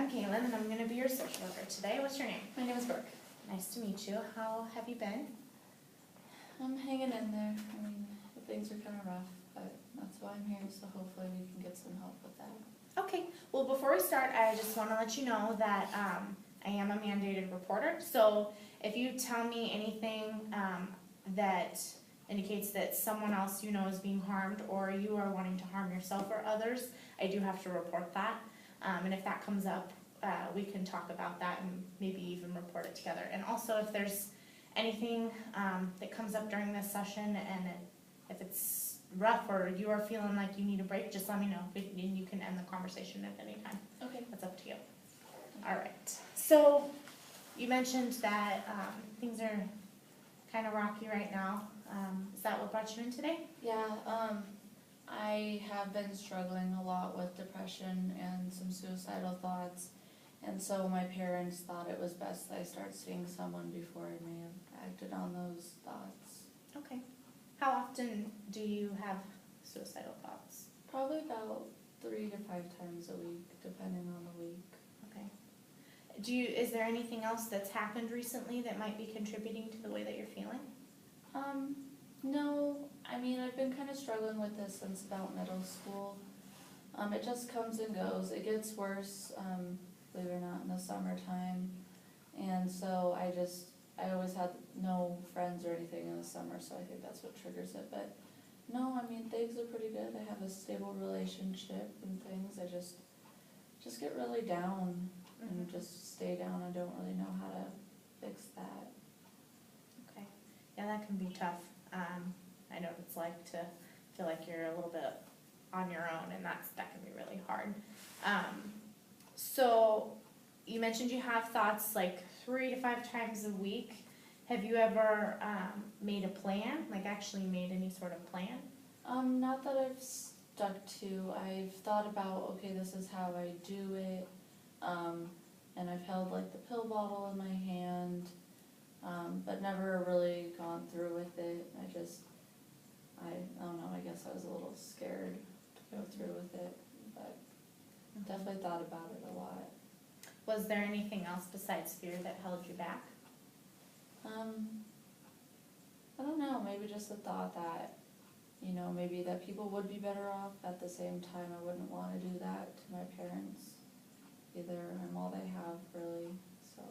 I'm Kaylin, and I'm going to be your social worker today. What's your name? My name is Brooke. Nice to meet you. How have you been? I'm hanging in there. I mean, things are kind of rough, but that's why I'm here, so hopefully we can get some help with that. Okay. Well, before we start, I just want to let you know that I am a mandated reporter. So if you tell me anything that indicates that someone else you know is being harmed, or you are wanting to harm yourself or others, I do have to report that. And if that comes up, we can talk about that and maybe even report it together. And also, if there's anything that comes up during this session, and if it's rough or you are feeling like you need a break, just let me know, and you can end the conversation at any time. Okay. That's up to you. All right. So you mentioned that things are kind of rocky right now. Is that what brought you in today? Yeah, I have been struggling a lot with depression and some suicidal thoughts, and so my parents thought it was best that I start seeing someone before I may have acted on those thoughts. Okay. How often do you have suicidal thoughts? Probably about 3 to 5 times a week, depending on the week. Okay. Is there anything else that's happened recently that might be contributing to the way that you're feeling? No, I mean, I've been kind of struggling with this since about middle school. It just comes and goes. It gets worse, believe it or not, in the summertime. And so I always had no friends or anything in the summer, so I think that's what triggers it. But no, I mean, things are pretty good. I have a stable relationship and things. I just get really down and just stay down. I don't really know how to fix that. Okay. Yeah, that can be tough. I know what it's like to feel like you're a little bit on your own, and that can be really hard. So you mentioned you have thoughts like 3 to 5 times a week. Have you ever made a plan, like actually made any sort of plan? Not that I've stuck to. I've thought about, okay, this is how I do it, and I've held like the pill bottle in my hand, but never really gone through with it. I don't know, I guess I was a little scared to go through with it, but definitely thought about it a lot. Was there anything else besides fear that held you back? I don't know, maybe just the thought that, you know, maybe that people would be better off. At the same time, I wouldn't want to do that to my parents either. I'm all they have, really, so.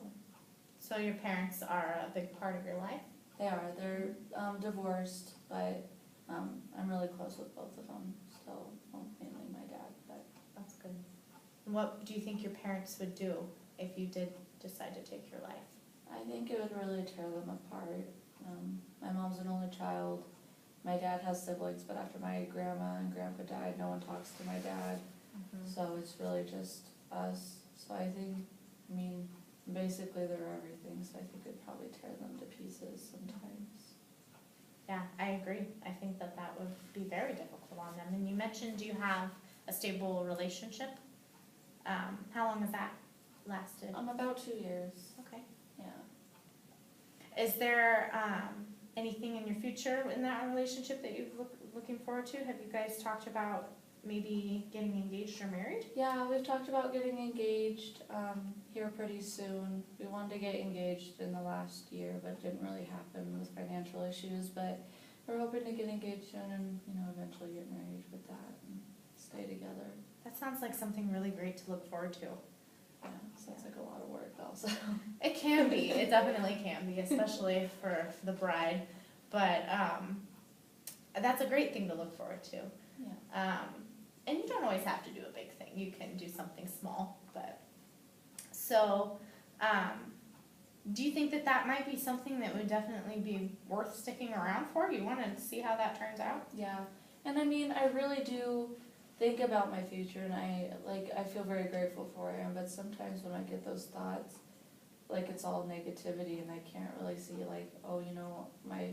So your parents are a big part of your life? They are. They're divorced, but I'm really close with both of them still, well, mainly my dad, but. That's good. What do you think your parents would do if you did decide to take your life? I think it would really tear them apart. My mom's an only child. My dad has siblings, but after my grandma and grandpa died, no one talks to my dad. So it's really just us. So I think, I mean, basically they're everything, so I think it'd probably tear them to pieces sometimes. Yeah, I agree. I think that would be very difficult on them. And you mentioned you have a stable relationship. How long has that lasted? About 2 years. Okay. Yeah. Is there anything in your future in that relationship that you're looking forward to? Have you guys talked about maybe getting engaged or married? Yeah, we've talked about getting engaged here pretty soon. We wanted to get engaged in the last year, but it didn't really happen with financial issues. But we're hoping to get engaged soon and, you know, eventually get married with that and stay together. That sounds like something really great to look forward to. Yeah, sounds like a lot of work also. It can be. It definitely can be, especially for the bride. But that's a great thing to look forward to. Yeah. And you don't always have to do a big thing. You can do something small. But so, do you think that might be something that would definitely be worth sticking around for? You want to see how that turns out? Yeah, and I mean, I really do think about my future, and I feel very grateful for it. But sometimes when I get those thoughts, like it's all negativity, and I can't really see like, oh, you know, my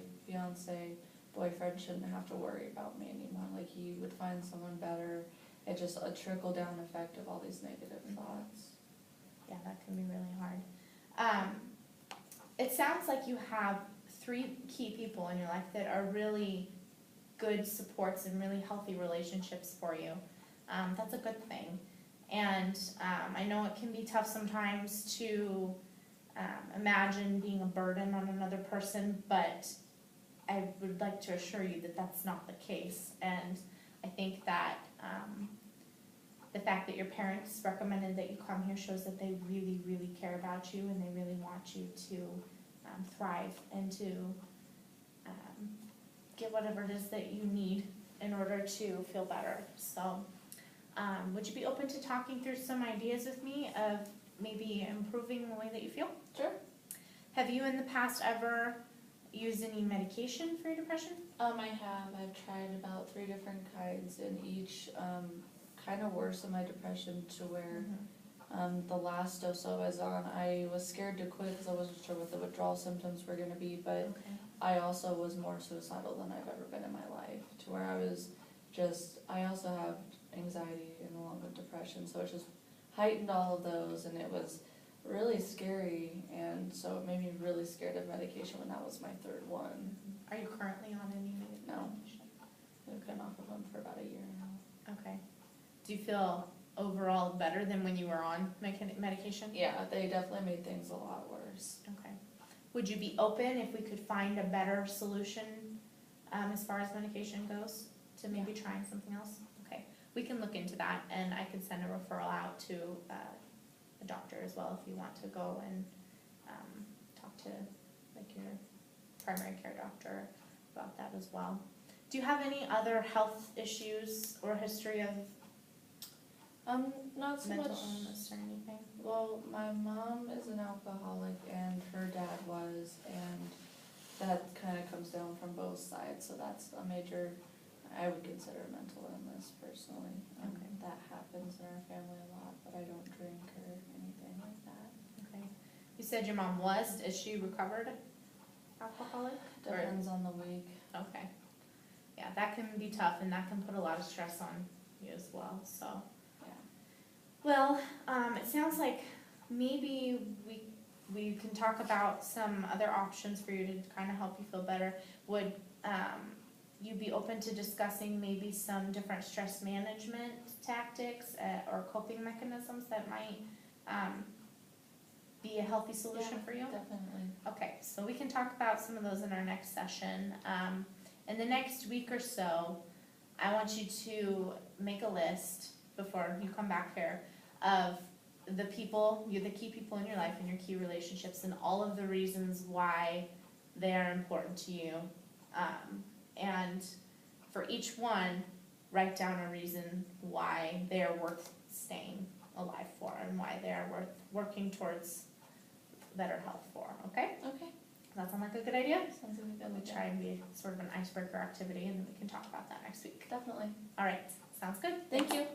boyfriend shouldn't have to worry about me anymore. Like he would find someone better. It's just a trickle down effect of all these negative thoughts. Yeah, that can be really hard. It sounds like you have 3 key people in your life that are really good supports and really healthy relationships for you. That's a good thing. And, I know it can be tough sometimes to, imagine being a burden on another person, but I would like to assure you that that's not the case. And I think that, the fact that your parents recommended that you come here shows that they really, really care about you and they really want you to, thrive and to, get whatever it is that you need in order to feel better. So, would you be open to talking through some ideas with me of maybe improving the way that you feel? Sure. Have you in the past ever used any medication for your depression? I have. I've tried about 3 different kinds, and each kind of worsened my depression to where the last dose I was on, I was scared to quit because I wasn't sure what the withdrawal symptoms were going to be, but Okay. I also was more suicidal than I've ever been in my life, to where I was just, I also have anxiety and along with depression, so it just heightened all of those, and it was really scary, and so it made me really scared of medication when that was my 3rd one. Are you currently on any No. medication? I've been off of them for about a year now. Okay. Do you feel overall better than when you were on medication? Yeah, they definitely made things a lot worse. Okay. Would you be open if we could find a better solution, as far as medication goes, to maybe trying something else? Okay, we can look into that, and I can send a referral out to, a doctor as well if you want to go and, talk to, like, your primary care doctor about that as well. Do you have any other health issues or history of Not so mental much. illness or anything? Well, my mom is an alcoholic and her dad was, and that kind of comes down from both sides, so that's a major, I would consider mental illness personally. Okay. That happens in our family a lot, but I don't drink or anything like that. Okay. You said your mom was, is she recovered alcoholic? Or- Depends on the week. Okay. Yeah, that can be tough and that can put a lot of stress on you as well, so. Yeah. Well, it sounds like maybe we can talk about some other options for you to kind of help you feel better. Would, you be open to discussing maybe some different stress management tactics, or coping mechanisms that might, be a healthy solution for you? Definitely. Okay, so we can talk about some of those in our next session. In the next week or so, I want you to make a list before you come back here of the people, the key people in your life and your key relationships and all of the reasons why they are important to you. And for each one, write down a reason why they are worth staying alive for and why they are worth working towards better health for, okay? Okay. Does that sound like a good idea? Sounds like a Then good we idea. try and be sort of an icebreaker activity and then we can talk about that next week. Definitely. All right, sounds good. Thank you.